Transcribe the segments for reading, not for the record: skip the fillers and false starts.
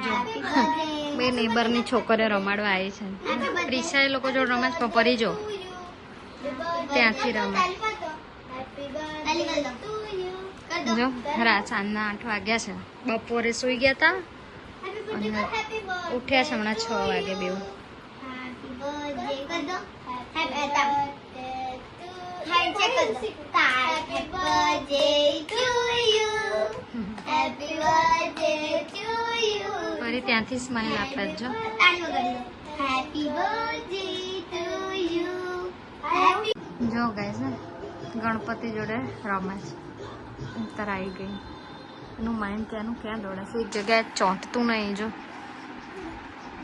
જો બે નેબરની છોકરીઓ રમાડવા આવી છે. પ્રિશા એ લોકો જોડે રમે છે. પરી જો ત્યાંથી રમે. જો સાંજના 8 વાગ્યા છે. બપોરે સુઈ ગયા હતા અને ઉઠ્યા છે હમણાં 6 વાગે બેવ. ફરી ત્યાંથી સ્માઈલ આપે જો. જો ગાઈસ ગણપતિ જોડે રમે છે. અંતર આવી ગઈ. એનું માઇન્ડ ત્યાંનું ક્યાં દોડે છે. એક જગ્યાએ ચોંટતું નહીં. જો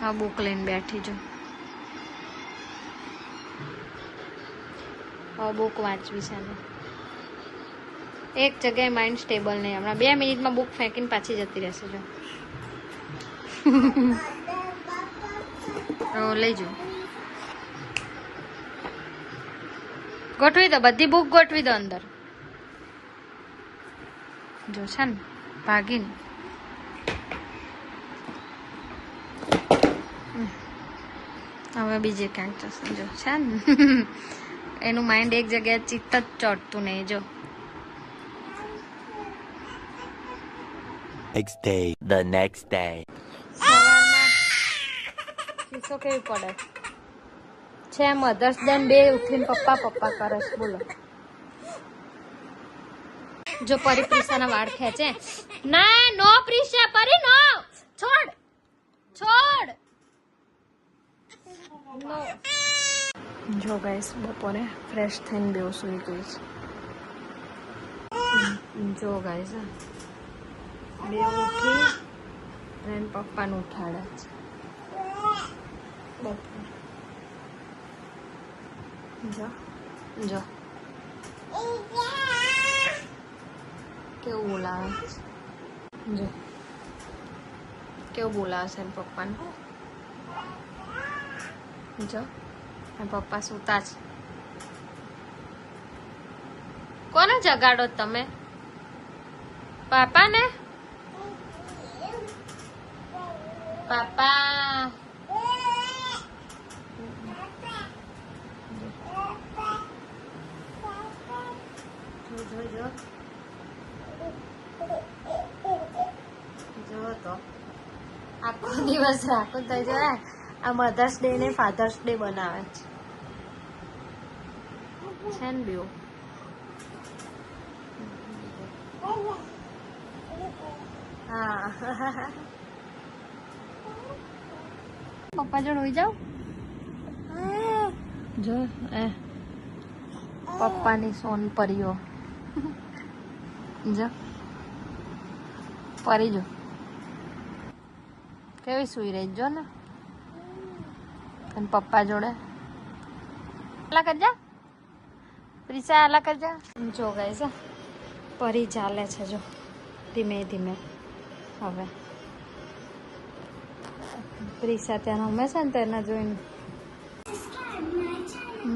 આ બુક લઈને બેઠી જો. બુક વાંચવી છે ને એક જગ્યાએ માઇન્ડ સ્ટેબલ નહીં. હમણાં 2 મિનિટમાં બુક ફેંકીને પાછી જતી રહેશે જો. લઈ જો ગોઠવી દો. બધી બુક ગોઠવી દો અંદર. જો છે ને ભાગીને હવે બીજે ક્યાંક જશે. જો છે ને એનું માઇન્ડ એક જગ્યાએ ચિત્ત જ ચોટતું નહીં. જો the next day. સવારમાં શીશો કેવી પડે છે. મધર્સ ડે બે ઉઠીને પપ્પા પપ્પા કરે છે. બોલો જો પરી પ્રિશાના વાળ ખેંચે. ના નો પ્રિશા પરી નો છોડ છોડ નો. જો ગાઈસ બપોરે ફ્રેશ થઈને બેવ સુઈ ગઈ છે. જો ગાઈસ બે ઉઠી અને પપ્પાને ઉઠાડે છે. બપોર જો જો કેવું બોલાવે છે. જો કેવું બોલાવે છે પપ્પાને. જો પપ્પા સૂતા છે. કોને જગાડો તમે? પાપા ને? પાપા જો તો આખો દિવસ રાખો તો જો આ મધર્સ ડે ને ફાધર્સ ડે બનાવે છે ને બેવ. હા પપ્પા જોડે હોઈ જાવ. જો એ પપ્પાની સોન પરીઓ જો પરી જો કેવી સુઈ રહી જો ને. અને પપ્પા જોડે અલા કરજા પ્રિશા અલા કરજા. જો ગાઈસ પરી ચાલે છે જો ધીમે ધીમે. હવે પ્રિશા ત્યાં રમે છે ને તેને જોઈને.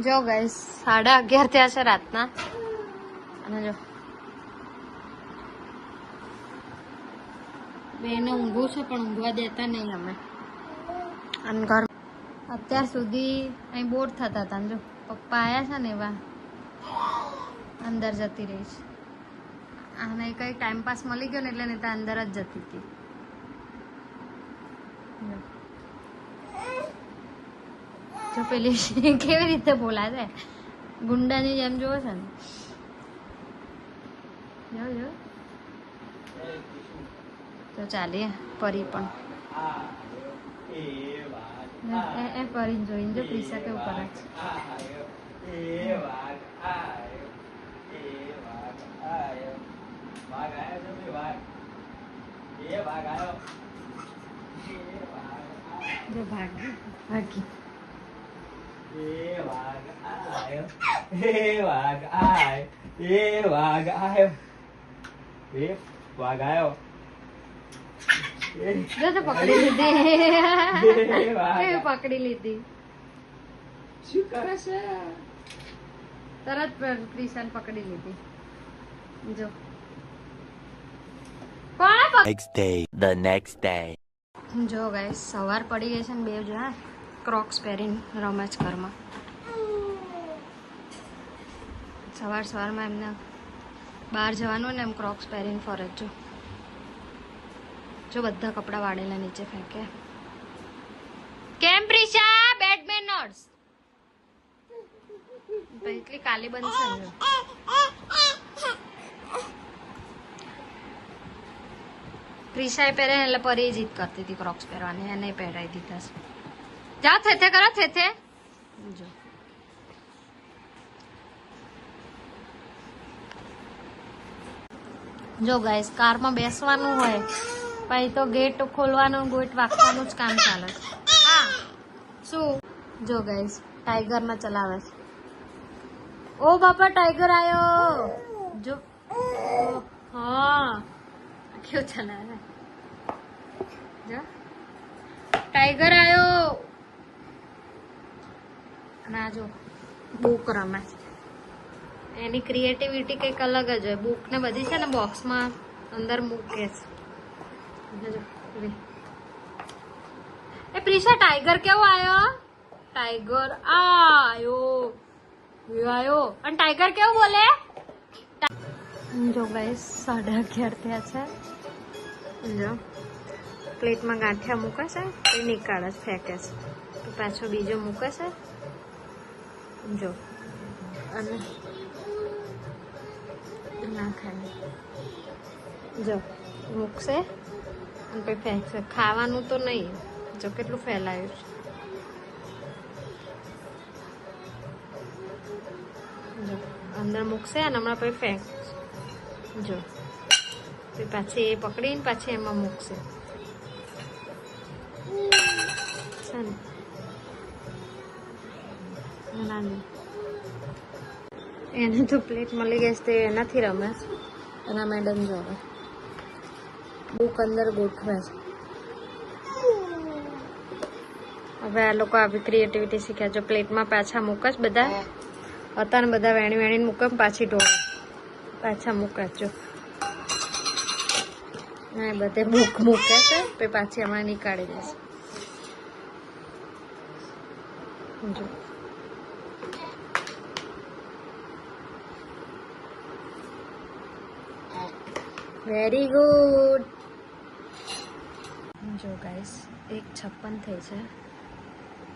જો ગાઈસ 11:30 થયા છે રાતના. અને જો બેને ઊંઘવું છે પણ ઊંઘવા દેતા નહીં અમે. અને ઘર અત્યાર સુધી અહીં બોર થતા હતા. જો પપ્પા આવ્યા છે ને એવા અંદર જતી રહી છે. આને કંઈ ટાઈમ પાસ મળી ગયો ને એટલે નહીં તો અંદર જ જતી હતી. જો પેલી કેવી રીતે બોલા છે ગુંડાની જેમ જોવો છે ને. જો જો તો ચાલીએ પરી પણ એ પરી જોઈને જો પ્રિશા કેવું કરે છે. જો ભાગી ભાગી. જો તો પકડી લીધી. પકડી લીધી. શું કરે છે? તરત પ્રિશાને પકડી લીધી. જો The next day. જો ગાઈસ સવાર પડી ગઈ છે ને બે જો ક્રોક્સ પહેરીને રમે છે ઘરમાં. સવારમાં એમને બહાર જવાનું ને એમ ક્રોક્સ પહેરીને ફરે જ જો બધા કપડાં વાળેલા નીચે ફેંકે. કેમ પ્રિશા બેડ મેનર્સ એટલી કાલી બનશે ને. પ્રિશાએ પહેરે એટલે પરી જીદ કરતી હતી ક્રોક્સ પહેરવાની, એને પહેરાવી દીધા છે. જા થેથે કરો થેથે. જો ગાઈસ કારમાં બેસવાનું હોય પછી તો ગેટ ખોલવાનું ગેટ વાગવાનું જ કામ ચાલે છે. હા શું જો ગાઈસ ટાઈગર ને ચલાવે છે. ઓ બાપા ટાઈગર આયો જો. હા ક્यों ચલાવે જો ટાઈગર આયો. ના જો બુક રમે એની ક્રિએટિવિટી કંઈક અલગ જ હોય. બુક ને બધી છે ને બોક્સમાં અંદર મૂકે છે. એ પ્રિશા ટાઈગર કેવો આયો. ટાઈગર આયો અને ટાઈગર કેવું બોલે. જો ગાઈસ 11:30 થયા છે. જો પ્લેટમાં ગાંઠિયા મૂકે છે એ નીકાળે છે ફેંકે છે તો પાછો બીજો મૂકે છે જો અને ના ખાય જો મૂકશે અને પછી ફેંકશે. ખાવાનું તો નહીં. જો કેટલું ફેલાયું છે. જો અંદર મૂકશે અને હમણાં પછી ફેંકશે. જો પાછી એ પકડીને પાછી એમાં મૂકશે છે ને. એને તો પ્લેટ મળી ગઈ છે એનાથી રમે છે. એના મેડમ જોવે બુક અંદર ગોઠવે છે. હવે આ લોકો આવી ક્રિએટિવિટી શીખ્યા. જો પ્લેટમાં પાછા મૂકે છે બધા હતા ને બધા વેણીને મૂકે પાછી ઢોળે પાછા મૂકે જો બધે બુક મૂકે છે પછી પાછી હમણાં નીકાળી દેશે. જો વેરી ગુડ. જો ગાઈસ 1:56 થઈ છે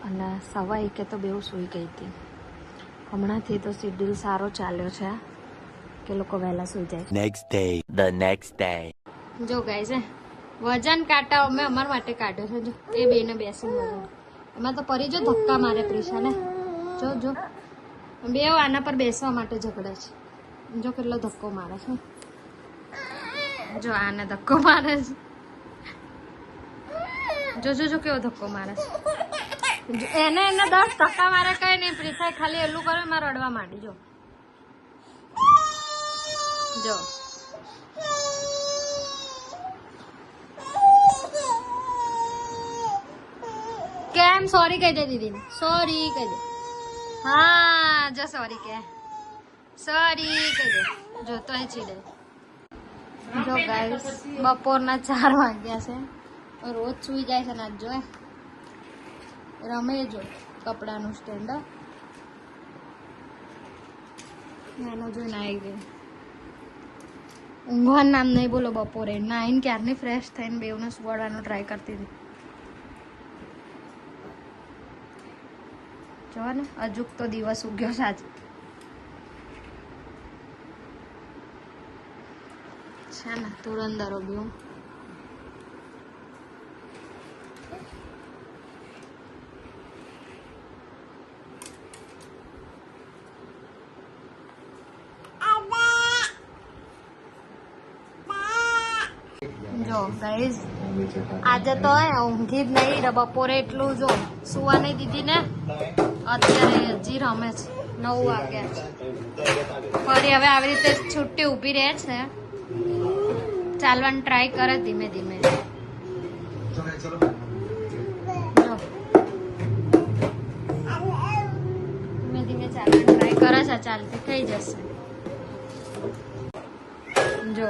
અને 1:15 તો બેઉ સૂઈ ગઈ હતી. હમણાંથી તો શેડ્યુલ સારો ચાલ્યો છે કે લોકો વહેલા સૂઈ જાય. The next day. જો ગાઈસ વજન કાંટા અમે અમારા માટે કાઢ્યો છે. જો એ બેને બેસીને વજન એમાં તો પરી જો ધક્કા મારે પ્રિશાને. જો બે આના પર બેસવા માટે ઝઘડે છે. જો કેટલો ધક્કો મારે છે. જો આને ધક્કો મારે છે. જો કેવો ધક્કો મારે છે. એને 10 ધક્કા મારે કઈ નહીં. પ્રિશાએ ખાલી એટલું કર્યું મારે રડવા માંડી. જો કેમ સોરી કહી દે દીદી. સોરી કહી દે. હા જો સોરી કહી દે. જો તો એ ચીડે. જો ગાઈસ બપોરના 4 વાગ્યા છે. રોજ સુઈ જાય છે. નાચ જો રમે જો કપડાનું સ્ટેન્ડ એનો જોઈને આવી ગઈ. ઊંઘવાનું નામ નહીં બોલો. બપોરે નાઈને ક્યારની ફ્રેશ થઈને બેવને સુવાડવાનો ટ્રાય કરતી હતી. જો ને અજુક તો દિવસ ઉગ્યો છે આજે. છે ને તુરંદરો બેવ. જો ગાઈસ આજે તો ઊંઘી જ નહીં. બપોરે એટલું જો સુવા નહીં દીધી ને અત્યારે હજી રમે છે. 9 વાગ્યા છે. ફરી હવે આવી રીતે છુટ્ટી ઊભી રહે છે. ચાલવાનું ટ્રાય કરે ધીમે ધીમે. ધીમે ચાલવાનું ટ્રાય કરે છે. ચાલતી થઈ જશે. જો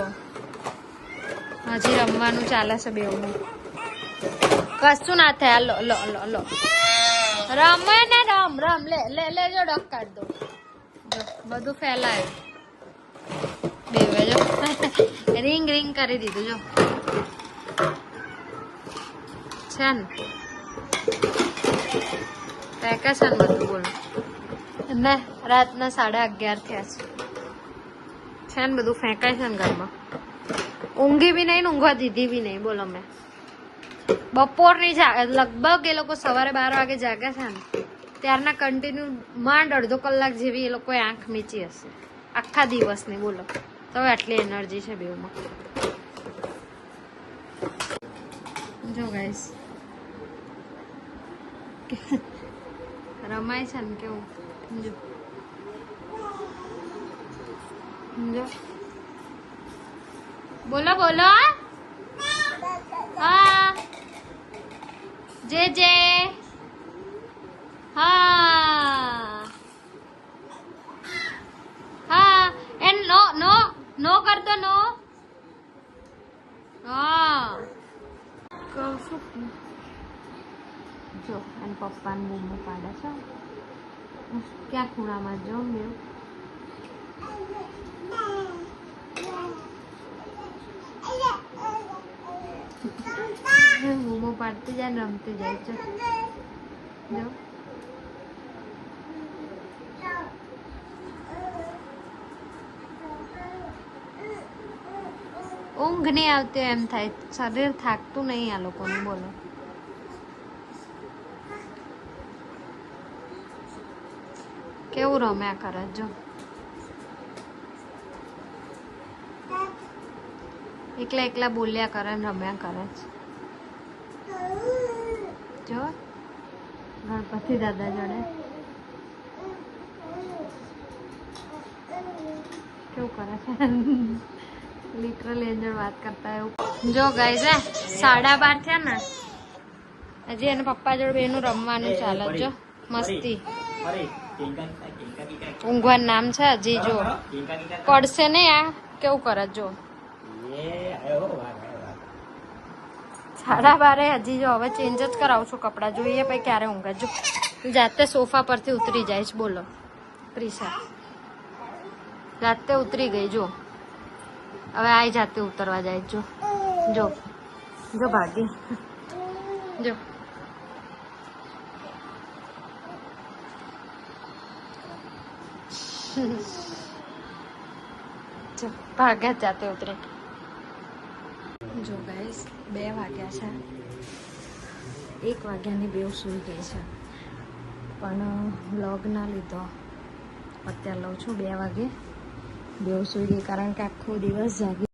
હજી રમવાનું ચાલે છે બેઉનું. કશું ના થાય. લો લો લો લો રમે ને રમ લે લે લે જો ડક કાઢ દો. જો બધું ફેલાય બેવે જો રિંગ રિંગ કરી દીધું જો છે ને વેકેશન બધું બોલો ને રાતના 11:30 થયા છે ને બધું ફેંકાય છે ને ઘરમાં. ઊંઘી બી નહીં ને ઊંઘવા દીધી બી નહીં બોલો. મેં બપોરની લગભગ એ લોકો સવારે 12 વાગે જાગ્યા છે ને ત્યારના કન્ટિન્યુ માંડ અડધો કલાક જેવી એ લોકોએ આંખ મીચી હશે આખા દિવસની બોલો. તો આટલી એનર્જી છે બેઉમાં. જો ગાઈસ રમાય છે ને કેવું જો જો બોલો બોલો હા જે હા હા એન્ડ નો નો નો કરતો નો હા કશું જો અને પપ્પાને બૂમો પાડે છે ક્યાં ખૂણામાં જો મેં બૂમો પાડતી જાય ને રમતી જાય છે જો ઊંઘ નહીં આવતી એમ થાય શરીર થાકતું નહીં આ લોકોનું બોલો. કેવું રમ્યા કરે જો એકલા એકલા બોલ્યા કરે ને રમ્યા કરે છે જો ગણપતિ દાદા જોડે કેવું કરે છે લિટરલી એન્જર વાત કરતા એવું. જો ગાઈઝ 12:30 થયા ને હજી એને પપ્પા જોડે બેનું રમવાનું ચાલે જો મસ્તી. ઊંઘવાનું નામ છે હજી જો પડશે ને આ કેવું કરે જો 12:30 હજી જો હવે ચેન્જ જ કરાવું છું કપડાં જોઈએ પછી ક્યારે ઊંઘે જો જાતે સોફા પરથી ઉતરી જાય છે બોલો. પ્રિશા જાતે ઉતરી ગઈ જો હવે આ જાતે ઉતરવા જાય જો જો જો ભાગી જો ભાગ્યા જાતે ઉતરે. જો ગાઈસ 2 વાગ્યા છે 1 વાગ્યાની બેવ સૂઈ ગઈ છે પણ વ્લોગ ના લીધો અત્યારે લઉં છું 2 વાગે બેવ સૂઈ ગઈ કારણ કે આખો દિવસ જાગી